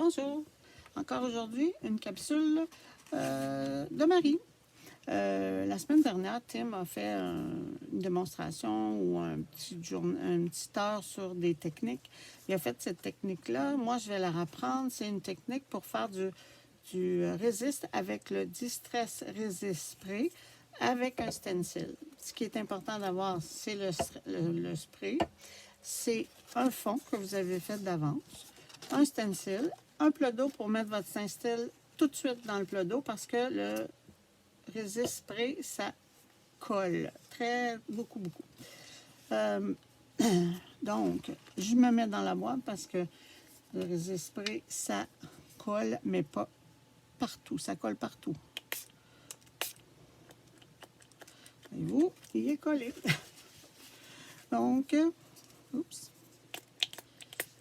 Bonjour! Encore aujourd'hui, une capsule de Marie. La semaine dernière, Tim a fait une démonstration ou une petite heure sur des techniques. Il a fait cette technique-là. Moi, je vais la reprendre. C'est une technique pour faire du résist avec le Distress Resist Spray avec un stencil. Ce qui est important d'avoir, c'est le spray. C'est un fond que vous avez fait d'avance, un stencil, un plat d'eau pour mettre votre stencil tout de suite dans le plat d'eau parce que le résist spray, ça colle beaucoup. Donc, je me mets dans la boîte parce que le résist spray, ça colle, mais pas partout. Ça colle partout. Voyez-vous, il est collé. Donc, oups,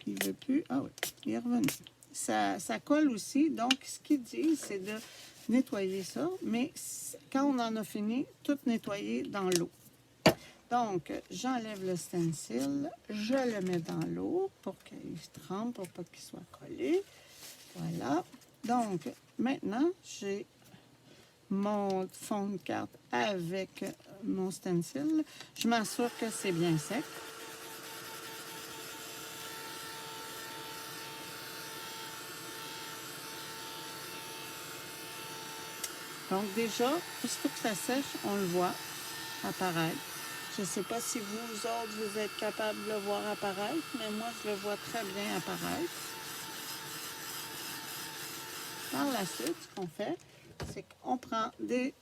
il ne veut plus. Ah oui, il est revenu. Ça colle aussi. Donc, ce qu'il dit, c'est de nettoyer ça. Mais quand on en a fini, tout nettoyer dans l'eau. Donc, j'enlève le stencil, je le mets dans l'eau pour qu'il trempe, pour pas qu'il soit collé. Voilà. Donc, maintenant, j'ai mon fond de carte avec mon stencil. Je m'assure que c'est bien sec. Donc déjà, aussitôt que ça sèche, on le voit apparaître. Je ne sais pas si vous autres, vous êtes capables de le voir apparaître, mais moi, je le vois très bien apparaître. Par la suite, ce qu'on fait, c'est qu'on prend des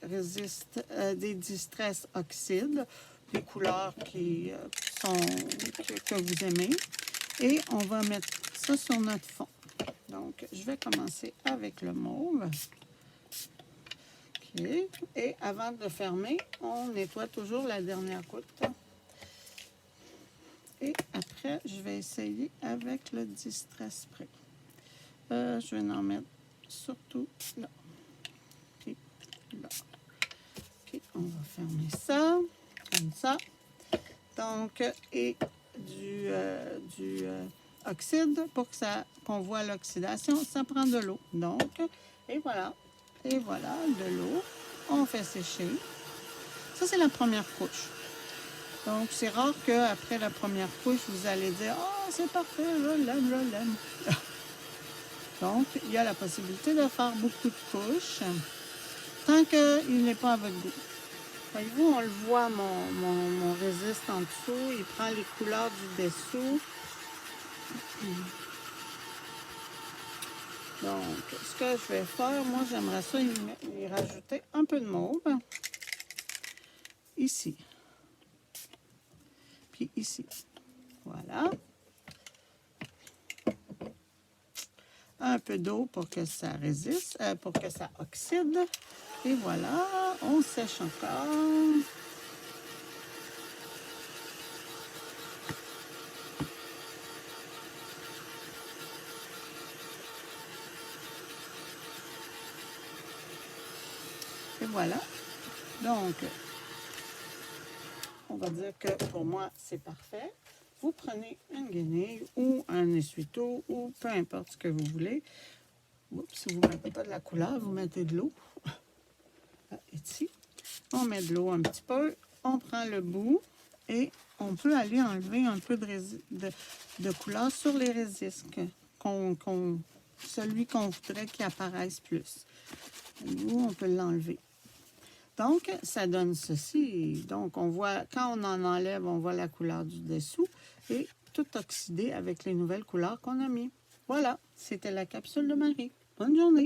Distress Oxide, des couleurs que vous aimez, et on va mettre ça sur notre fond. Donc, je vais commencer avec le mauve. Okay. Et avant de fermer, on nettoie toujours la dernière goutte. Et après, je vais essayer avec le Distress Spray. Je vais en mettre surtout là. Puis là. Puis on va fermer ça, comme ça. Donc, et du oxyde pour qu'on voit l'oxydation, ça prend de l'eau. Donc, et voilà, de l'eau. On fait sécher. Ça, c'est la première couche. Donc, c'est rare qu'après la première couche, vous allez dire « Ah, c'est parfait, je l'aime. » Donc, il y a la possibilité de faire beaucoup de couches tant qu'il n'est pas à votre goût. Voyez-vous, on le voit, mon résist en dessous. Il prend les couleurs du dessous. Donc, ce que je vais faire, moi, j'aimerais ça y rajouter un peu de mauve. Ici. Puis ici. Voilà. Un peu d'eau pour que ça résiste, pour que ça oxyde. Et voilà, on sèche encore. Et voilà. Donc, on va dire que pour moi, c'est parfait. Vous prenez une guenille ou un essuie-tout ou peu importe ce que vous voulez. Oups, si vous ne mettez pas de la couleur, vous mettez de l'eau. Ici, on met de l'eau un petit peu. On prend le bout et on peut aller enlever un peu de couleur sur les résistes. Celui qu'on voudrait qu'il apparaisse plus. Nous, on peut l'enlever. Donc, ça donne ceci. Donc, on voit, quand on en enlève, on voit la couleur du dessous et tout oxydé avec les nouvelles couleurs qu'on a mis. Voilà, c'était la capsule de Marie. Bonne journée!